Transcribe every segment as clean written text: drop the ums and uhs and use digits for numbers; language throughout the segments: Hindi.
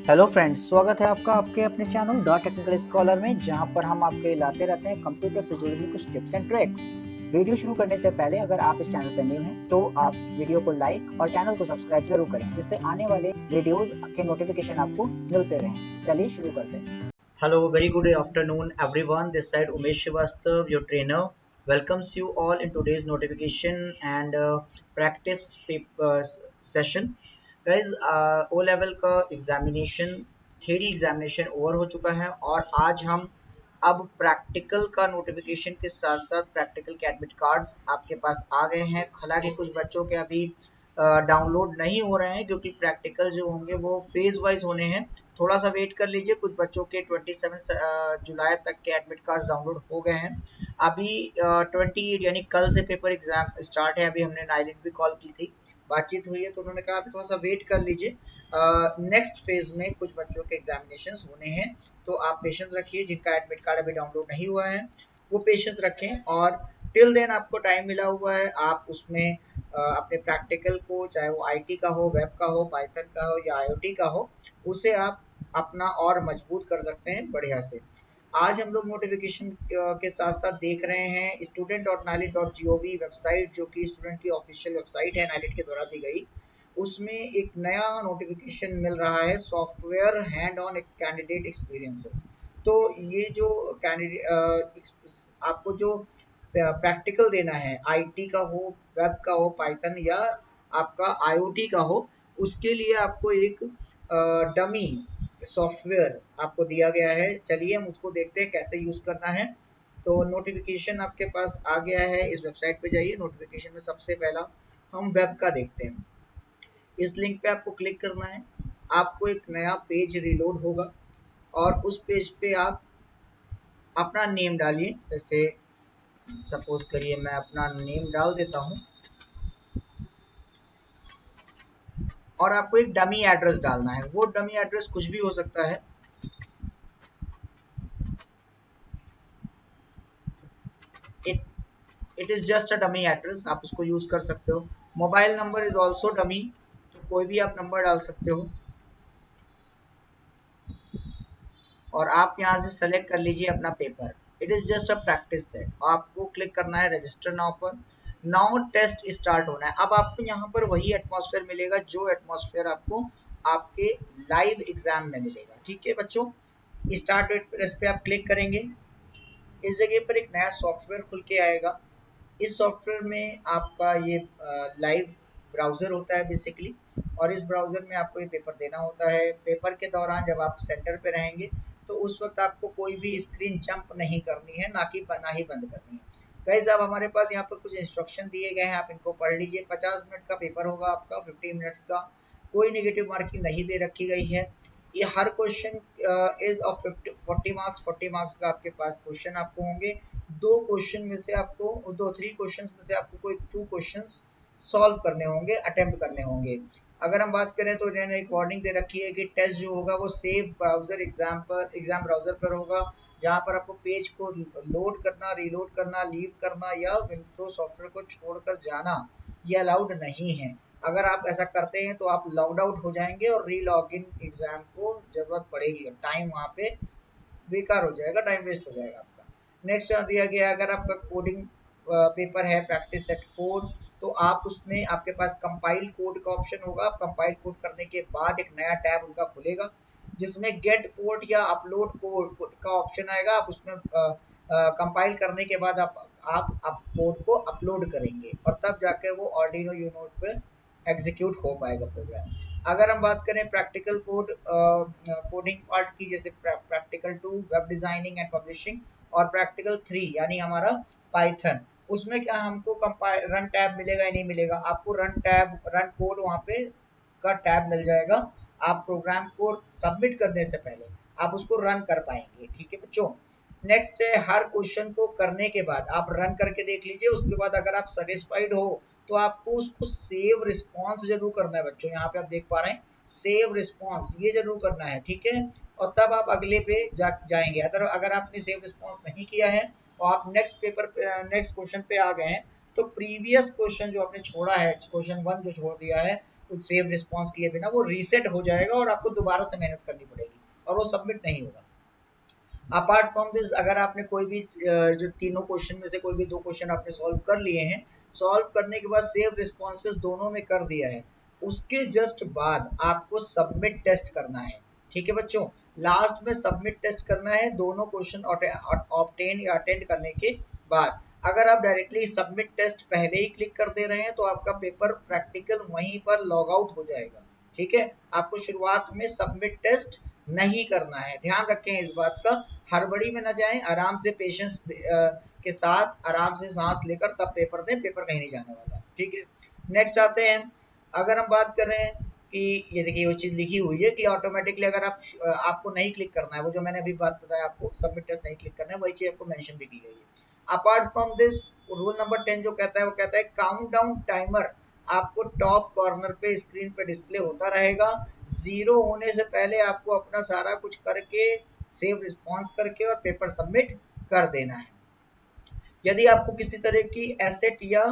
हेलो फ्रेंड्स, स्वागत है आपका आपके अपने चैनल द टेक्निकल स्कॉलर में, जहां पर हम आपके लाते रहते हैं कंप्यूटर से जुड़ी हुई कुछ टिप्स एंड ट्रिक्स। वीडियो शुरू करने से पहले अगर आप इस चैनल पर न्यू हैं तो आप वीडियो को लाइक और चैनल को सब्सक्राइब जरूर करें, जिससे आने वाले वीडियोस के नोटिफिकेशन आपको मिलते रहें। चलिए शुरू करते हैं। Hello, very good afternoon everyone. This side Umesh Srivastav, your trainer, welcomes you all in today's notification and practice paper session. Guys O level का एग्जामिनेशन, थ्योरी एग्जामिनेशन ओवर हो चुका है और आज हम अब प्रैक्टिकल का नोटिफिकेशन के साथ साथ प्रैक्टिकल के एडमिट कार्ड्स आपके पास आ गए हैं। हालांकि कुछ बच्चों के अभी डाउनलोड नहीं हो रहे हैं क्योंकि प्रैक्टिकल जो होंगे वो फेज वाइज होने हैं। थोड़ा सा वेट कर लीजिए, कुछ बच्चों के 27 जुलाई तक के एडमिट कार्ड्स डाउनलोड हो गए हैं। अभी 28 यानी कल से पेपर एग्जाम स्टार्ट है। अभी हमने नाइलिट भी कॉल की थी, बातचीत हुई है, तो उन्होंने कहा अभी थोड़ा सा वेट कर लीजिए, नेक्स्ट फेज में कुछ बच्चों के एग्जामिनेशंस होने हैं, तो आप पेशेंस रखिए। जिनका एडमिट कार्ड अभी डाउनलोड नहीं हुआ है वो पेशेंस रखें और टिल देन आपको टाइम मिला हुआ है। आप उसमें अपने प्रैक्टिकल को, चाहे वो आईटी का हो, वेब का हो, पाइथन का हो या आईओटी का हो, उसे आप अपना और मजबूत कर सकते हैं बढ़िया से। आज हम लोग नोटिफिकेशन के साथ साथ देख रहे हैं student.nalit.gov वेबसाइट, जो कि स्टूडेंट की ऑफिशियल वेबसाइट है, नाइलिट के द्वारा दी गई। उसमें एक नया नोटिफिकेशन मिल रहा है, software hand on candidate experiences. तो ये जो कैंडिडेट आपको जो प्रैक्टिकल देना है, आईटी का हो, वेब का हो, पाइथन या आपका आईओटी का हो, उसके लिए आपको एक डमी सॉफ्टवेयर आपको दिया गया है। चलिए हम उसको देखते हैं कैसे यूज करना है। तो नोटिफिकेशन आपके पास आ गया है, इस वेबसाइट पे जाइए। नोटिफिकेशन में सबसे पहला हम वेब का देखते हैं। इस लिंक पे आपको क्लिक करना है, आपको एक नया पेज रिलोड होगा और उस पेज पे आप अपना नेम डालिए। जैसे सपोज करिए मैं अपना नेम डाल देता हूँ और आपको एक डमी एड्रेस डालना है। वो डमी एड्रेस कुछ भी हो सकता है। It is just a dummy address, आप उसको यूज कर सकते हो। Mobile number is also dummy, तो कोई भी आप नंबर डाल सकते हो। और आप यहाँ से सेलेक्ट कर लीजिए अपना paper. It is just a practice set. आपको क्लिक करना है रजिस्टर नाउ पर। नाउ टेस्ट स्टार्ट होना है। अब आपको यहाँ पर वही एटमॉस्फेयर मिलेगा जो एटमॉस्फेयर आपको आपके लाइव एग्जाम में मिलेगा। ठीक है बच्चों, स्टार्ट प्रेस पे आप क्लिक करेंगे। इस जगह पर एक नया सॉफ्टवेयर खुल के आएगा। इस सॉफ्टवेयर में आपका ये लाइव ब्राउज़र होता है बेसिकली, और इस ब्राउज़र में आपको ये पेपर देना होता है। पेपर के दौरान जब आप सेंटर पे रहेंगे तो उस वक्त आपको कोई भी स्क्रीन जंप नहीं करनी है, ना ही बंद करनी है। गाइस, अब हमारे पास यहाँ पर कुछ इंस्ट्रक्शन दिए गए हैं, आप इनको पढ़ लीजिए। 50 मिनट का पेपर होगा आपका, 50 मिनट्स का। कोई नेगेटिव मार्किंग नहीं दे रखी गई है। ये हर question is of 40 marks. 40 marks का आपके पास क्वेश्चन आपको होंगे। दो क्वेश्चन में से आपको दो थ्री क्वेश्चन में से आपको कोई 2 क्वेश्चंस सॉल्व करने होंगे, अटेम्प्ट करने होंगे। अगर हम बात करें तो इन्होंने एक वार्निंग दे रखी है कि टेस्ट जो होगा वो सेफ ब्राउजर एग्जाम ब्राउजर पर होगा, जहां पर आपको पेज को लोड करना, रीलोड करना, लीव करना या विंडो सॉफ्टवेयर को छोड़कर जाना ये अलाउड नहीं है। अगर आप ऐसा करते हैं तो आप लॉग्ड आउट हो जाएंगे और री लॉग इन एग्जाम को जरूरत पड़ेगी। टाइम वहां पे बेकार हो जाएगा, टाइम वेस्ट हो जाएगा आपका। नेक्स्ट दिया गया, अगर आपका कोडिंग पेपर है प्रैक्टिस सेट 4, तो आप उसमें आपके पास कंपाइल कोड का ऑप्शन होगा। आप कंपाइल कोड करने के बाद एक नया टैब उनका खुलेगा जिसमें गेट पोर्ट या अपलोड कोड का ऑप्शन आएगा। आप उसमें कंपाइल करने के बाद आप कोड को अपलोड करेंगे और तब जाके वो आर्डिनो यूनो पे एग्जीक्यूट हो पाएगा प्रोग्राम। अगर हम बात करें प्रैक्टिकल कोडिंग पार्ट की, जैसे practical 2 web designing and publishing और प्रैक्टिकल 3 यानी हमारा पाइथन, उसमें क्या हमको कंपाइल रन टैब मिलेगा या नहीं मिलेगा? आपको रन कोड वहाँ पे का टैब मिल जाएगा। आप प्रोग्राम को सबमिट करने से पहले आप उसको रन कर पाएंगे। ठीक है बच्चों। नेक्स्ट है, हर क्वेश्चन को करने के बाद आप रन करके देख लीजिए। उसके बाद अगर आप सेटिस्फाइड हो तो आपको उसको सेव रिस्पॉन्स जरूर करना है बच्चों। यहाँ पे आप देख पा रहे हैं सेव रिस्पॉन्स, ये जरूर करना है। ठीक है, और तब आप अगले पे जाएंगे। अगर आपने सेव रिस्पॉन्स नहीं किया है और आप नेक्स्ट क्वेश्चन पे आ गए हैं तो प्रीवियस क्वेश्चन जो आपने छोड़ा है, क्वेश्चन 1 जो छोड़ दिया है, कुछ सेव रिस्पॉन्स किए बिना वो रीसेट हो जाएगा और आपको दोबारा से मेहनत करनी पड़ेगी और वो सबमिट नहीं होगा। अपार्ट फ्रॉम दिस, अगर आपने कोई भी जो तीनों क्वेश्चन में से कोई भी दो क्वेश्चन आपने सॉल्व कर लिए हैं, सॉल्व करने के बाद सेव रिस्पॉन्सेस दोनों में कर दिया है, उसके जस्ट बाद आपको सबमिट टेस्ट करना है। ठीक है बच्चों, लास्ट में सबमिट टेस्ट करना है दोनों क्वेश्चन ऑब्टेन या अटेंड करने के बाद। अगर आप डायरेक्टली सबमिट टेस्ट पहले ही क्लिक कर दे रहे हैं तो आपका पेपर प्रैक्टिकल वहीं पर लॉग आउट हो जाएगा। ठीक है, आपको शुरुआत में सबमिट टेस्ट नहीं करना है, ध्यान रखें इस बात का। हड़बड़ी में ना जाएं, आराम से पेशेंस के साथ आराम से सांस लेकर तब पेपर दें, पेपर कहीं नहीं जाने वाला। ठीक है, नेक्स्ट आते हैं। अगर हम बात कर रहे हैं कि ये देखिए वो चीज लिखी हुई है कि ऑटोमेटिकली अगर आप आपको नहीं क्लिक करना है, वो जो मैंने अभी बात बताया आपको सबमिट टेस्ट नहीं क्लिक करना है, वही चीज आपको मेंशन भी की गई है। Apart from this, rule number 10 जो कहता है वो कहता है काउंट डाउन टाइमर आपको टॉप कॉर्नर पे स्क्रीन पे डिस्प्ले होता रहेगा। 0 होने से पहले आपको अपना सारा कुछ करके सेव रिस्पॉन्स करके और पेपर सबमिट कर देना है। यदि आपको किसी तरह की एसेट या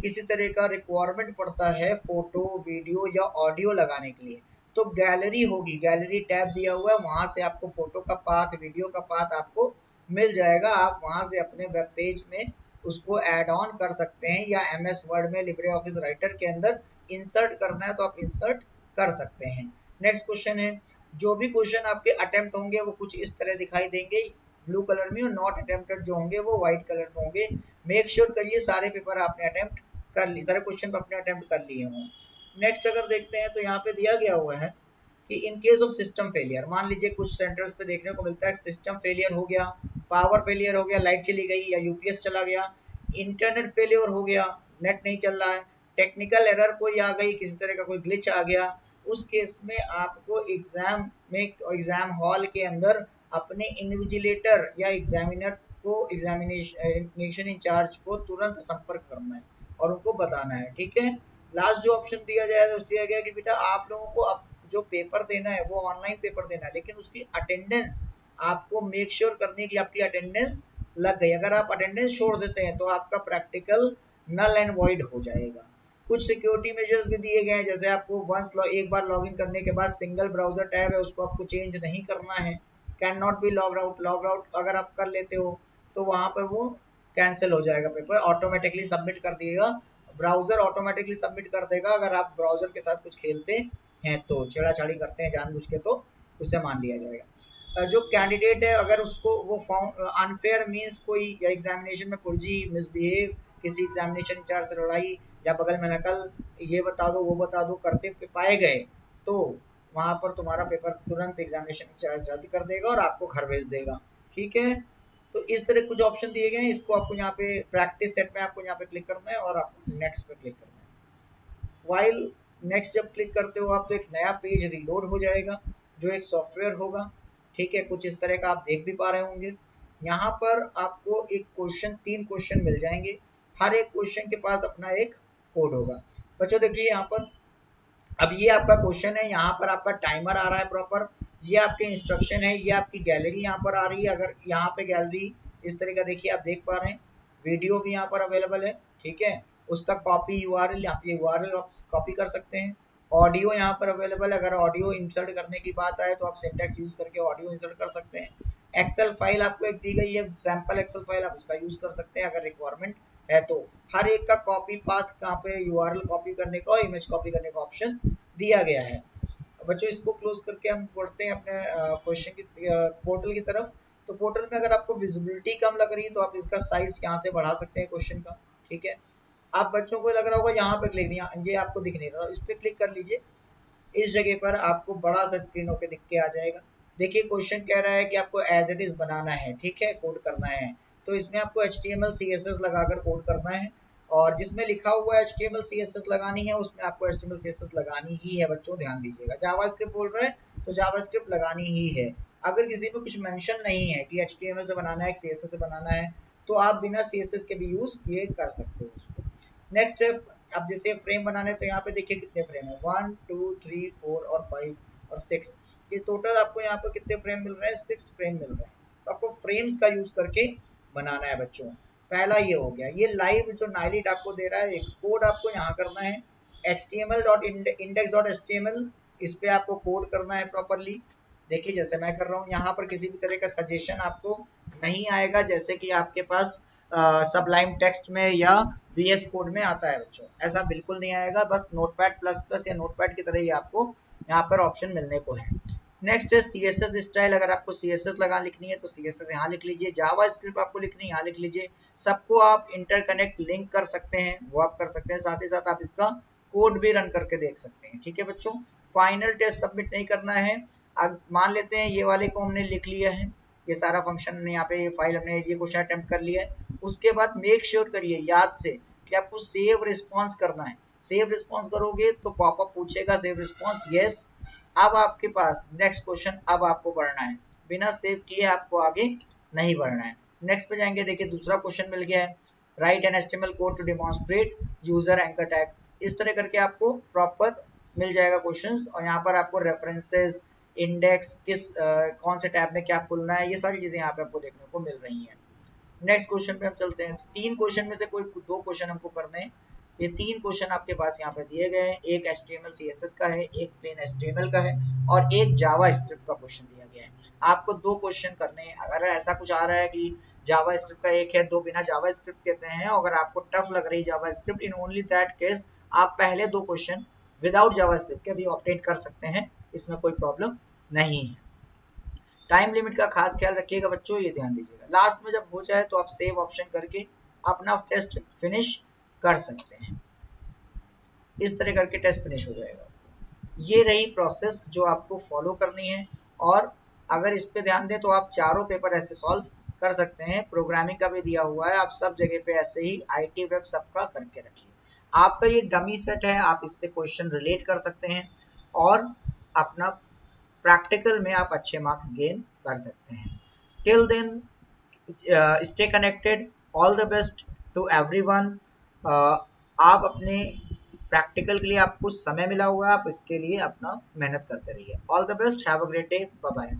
किसी तरह का रिक्वायरमेंट पड़ता है फोटो वीडियो या ऑडियो लगाने के लिए, तो गैलरी होगी, गैलरी टैब दिया हुआ है, वहां से आपको फोटो का पाथ वीडियो का पाथ आपको मिल जाएगा। आप वहां से अपने वेब पेज में उसको ऐड ऑन कर सकते हैं या एमएस वर्ड में लिब्रे ऑफिस राइटर के अंदर इंसर्ट करना है तो आप इंसर्ट कर सकते हैं। नेक्स्ट क्वेश्चन है, जो भी क्वेश्चन आपके अटेम्प्ट होंगे वो कुछ इस तरह दिखाई देंगे ब्लू कलर में, और नॉट अटेम्प्टेड जो होंगे वो व्हाइट कलर में होंगे। मेक श्योर करिए सारे पेपर आपने अटेम्प्ट कर लिए, सारे क्वेश्चन आपने अटेम्प्ट कर लिए हों। नेक्स्ट अगर देखते हैं तो यहाँ पे दिया गया हुआ है कि in case of system failure, मान लीजिए कुछ सेंटर्स पे देखने को मिलता है सिस्टम फेलियर हो गया, पावर फेलियर हो गया, लाइट चली गई या यूपीएस चला गया, इंटरनेट फेलियर हो गया, नेट नहीं चल रहा है, टेक्निकल एरर कोई आ गई, किसी तरह का कोई ग्लिच आ गया, उस केस में आपको एग्जाम हॉल के अंदर अपने इन्विजिलेटर या एग्जामिनर को एग्जामिनेशन इंचार्ज को तुरंत संपर्क करना है और उनको बताना है। ठीक है, लास्ट जो ऑप्शन दिया जाएगा उस दिया गया कि बेटा आप लोगों को अब जो पेपर देना है वो ऑनलाइन पेपर देना है, लेकिन उसकी अटेंडेंस आपको मेक श्योर करनी है कि आपकी अटेंडेंस लग गई। अगर आप अटेंडेंस छोड़ देते हैं तो आपका प्रैक्टिकल नल एंड वॉइड हो जाएगा। कुछ सिक्योरिटी मेजर्स भी दिए गए हैं, जैसे आपको एक बार लॉगिन करने के बाद सिंगल ब्राउजर टैब है उसको आपको चेंज नहीं करना है, can not be log out. Log out अगर आप कर लेते हो तो वहां पर वो कैंसिल हो जाएगा, पेपर ऑटोमेटिकली सबमिट कर दिएगा, ब्राउजर ऑटोमेटिकली सबमिट कर देगा। अगर आप ब्राउजर के साथ कुछ खेलते हैं तो छेड़ाछाड़ी करते हैं जानबूझ के तो उसे मान लिया जाएगा। जो कैंडिडेट है अगर उसको वो अनफेयर मीन्स कोई एग्जामिनेशन में कुर्जी मिसबिहेव, किसी एग्जामिनेशन इंचार्ज से लड़ाई या बगल में नकल, ये बता दो वो बता दो करते पाए गए तो वहां पर तुम्हारा पेपर तुरंत एग्जामिनेशन इंचार्ज रद्द कर देगा और आपको घर भेज देगा। ठीक है, तो इस तरह कुछ ऑप्शन दिए गए हैं, इसको आपको यहाँ पे प्रैक्टिस सेट में आपको यहाँ पे क्लिक करना है और आपको नेक्स्ट पे क्लिक करना है। वाइल नेक्स्ट जब क्लिक करते हो आप तो एक नया पेज रीलोड हो जाएगा जो एक सॉफ्टवेयर होगा। ठीक है, कुछ इस तरह का आप देख भी पा रहे होंगे। यहाँ पर आपको एक क्वेश्चन 3 क्वेश्चन मिल जाएंगे, हर एक क्वेश्चन के पास अपना एक कोड होगा। बच्चों देखिए यहाँ पर अब ये आपका क्वेश्चन है, यहाँ पर आपका टाइमर आ रहा है प्रॉपर, ये आपके इंस्ट्रक्शन है, ये आपकी गैलरी यहाँ पर आ रही है। अगर यहाँ पे गैलरी इस तरह का देखिए आप देख पा रहे हैं, वीडियो भी यहाँ पर अवेलेबल है। ठीक है, उसका कॉपी यूआरएल, यहाँ पे यूआरएल आप कॉपी कर सकते हैं। ऑडियो यहाँ पर अवेलेबल है, अगर ऑडियो इंसर्ट करने की बात आए तो आप सिंटेक्स यूज करके ऑडियो इंसर्ट कर सकते हैं। एक्सेल फाइल आपको एक दी गई है, सैंपल एक्सेल फाइल, आप इसका यूज कर सकते हैं अगर रिक्वायरमेंट है तो। हर एक का कॉपी पाथ कहाँ पे यूआरएल कॉपी करने का और इमेज कॉपी करने का ऑप्शन दिया गया है। बच्चों इसको क्लोज करके हम बढ़ते हैं अपने क्वेश्चन की पोर्टल की तरफ। तो पोर्टल में अगर आपको विजिबिलिटी कम लग रही है तो आप इसका साइज यहाँ से बढ़ा सकते हैं क्वेश्चन का। ठीक है, आप बच्चों को लग रहा होगा यहाँ पे क्लिक नहीं, ये आपको दिख नहीं रहा, इस पे क्लिक कर लीजिए, इस जगह पर आपको बड़ा सा स्क्रीन होके दिख के आ जाएगा। देखिए क्वेश्चन कह रहा है कि आपको एज इट इज बनाना है, ठीक है, कोड करना है, तो इसमें आपको HTML CSS लगाकर कोड करना है, और जिसमें लिखा हुआ है HTML CSS लगानी है उसमें आपको HTML CSS लगानी ही है बच्चों, ध्यान दीजिएगा। जावास्क्रिप्ट बोल रहा है तो जावास्क्रिप्ट लगानी ही है। अगर किसी में कुछ मेंशन नहीं है कि HTML से बनाना है CSS से बनाना है तो आप बिना CSS के भी यूज किए कर सकते हो उसको। नेक्स्ट है, अब जैसे फ्रेम बनाने तो यहाँ पे देखिए कितने फ्रेम है, 1 2 3 4 और 5 और 6, ये टोटल आपको यहाँ पर कितने फ्रेम मिल रहे हैं, 6 फ्रेम मिल रहे हैं। तो आपको फ्रेम्स का यूज करके बनाना है बच्चों। पहला ये हो गया, ये लाइव जो नाइलिट आपको दे रहा है एक कोड आपको यहाँ करना है, index.html इस पे आपको कोड करना है प्रॉपरली। देखिए जैसे मैं कर रहा हूँ यहाँ पर किसी भी तरह का सजेशन आपको नहीं आएगा, जैसे कि आपके पास सबलाइम टेक्स्ट में या VS कोड में आता है बच्चों, ऐसा बिल्कुल नहीं आएगा। बस नोटपैड प्लस प्लस या नोटपैड की तरह ही आपको यहाँ पर ऑप्शन मिलने को है। नेक्स्ट है CSS स्टाइल। अगर आपको CSS लगा लिखनी है तो CSS यहाँ लिख लीजिए। जावा स्क्रिप्ट आपको लिखनी है यहाँ लिख लीजिए। सबको आप इंटरकनेक्ट लिंक कर सकते हैं, वो आप कर सकते हैं। साथ ही साथ आप इसका कोड भी रन करके देख सकते हैं। ठीक है बच्चों, फाइनल टेस्ट सबमिट नहीं करना है। अब मान लेते हैं ये वाले को हमने लिख लिया है, ये सारा फंक्शन यहाँ पे, ये फाइल हमने, ये क्वेश्चन अटेम्प्ट कर लिया है। उसके बाद मेक श्योर करिए याद से कि आपको सेव रिस्पॉन्स करना है। सेव रिस्पॉन्स करोगे तो पॉपअप पूछेगा सेव रिस्पॉन्स, यस। अब आपके पास नेक्स्ट क्वेश्चन, अब आपको बढ़ना है, बिना सेव किए आपको आगे नहीं बढ़ना है। नेक्स्ट पे जाएंगे। देखिए दूसरा क्वेश्चन मिल गया है, write an HTML code to demonstrate user anchor tag. इस तरह करके आपको प्रॉपर मिल जाएगा क्वेश्चंस, और यहाँ पर आपको रेफरेंसेस, इंडेक्स, किस कौन से टैब में क्या खुलना है, ये सारी चीजें यहाँ पे आपको देखने को मिल रही हैं। नेक्स्ट क्वेश्चन पे हम चलते हैं। तीन क्वेश्चन में से कोई दो क्वेश्चन हमको करने हैं। ये तीन क्वेश्चन आपके पास यहाँ पे दिए गए हैं, एक HTML CSS का है, एक प्लेन HTML का है, और एक जावा स्क्रिप्ट का क्वेश्चन दिया गया है। आपको दो क्वेश्चन करने हैं। अगर ऐसा कुछ आ रहा है कि जावा स्क्रिप्ट का एक है, दो बिना जावा स्क्रिप्ट कहते हैं, अगर आपको टफ लग रही JavaScript, in only that case आप पहले दो क्वेश्चन विदाउट जावा स्क्रिप्ट के भी ऑब्टेन कर सकते हैं, इसमें कोई प्रॉब्लम नहीं है। टाइम लिमिट का खास ख्याल रखिएगा बच्चों, ये ध्यान दीजिएगा। लास्ट में जब हो जाए तो आप सेव ऑप्शन करके अपना टेस्ट फिनिश कर सकते हैं। इस तरह करके टेस्ट फिनिश हो जाएगा। ये रही प्रोसेस जो आपको फॉलो करनी है, और अगर इस पे ध्यान दें तो आप चारों पेपर ऐसे सॉल्व कर सकते हैं। प्रोग्रामिंग का भी दिया हुआ है, आप सब जगह पे ऐसे ही IT वेब सबका करके रखिए। आपका ये डमी सेट है, आप इससे क्वेश्चन रिलेट कर सकते हैं, और अपना प्रैक्टिकल में आप अच्छे मार्क्स गेन कर सकते हैं। Till then stay connected, all the best to everyone. आप अपने प्रैक्टिकल के लिए आपको समय मिला हुआ है, आप इसके लिए अपना मेहनत करते रहिए। All the best, have a great day, bye bye.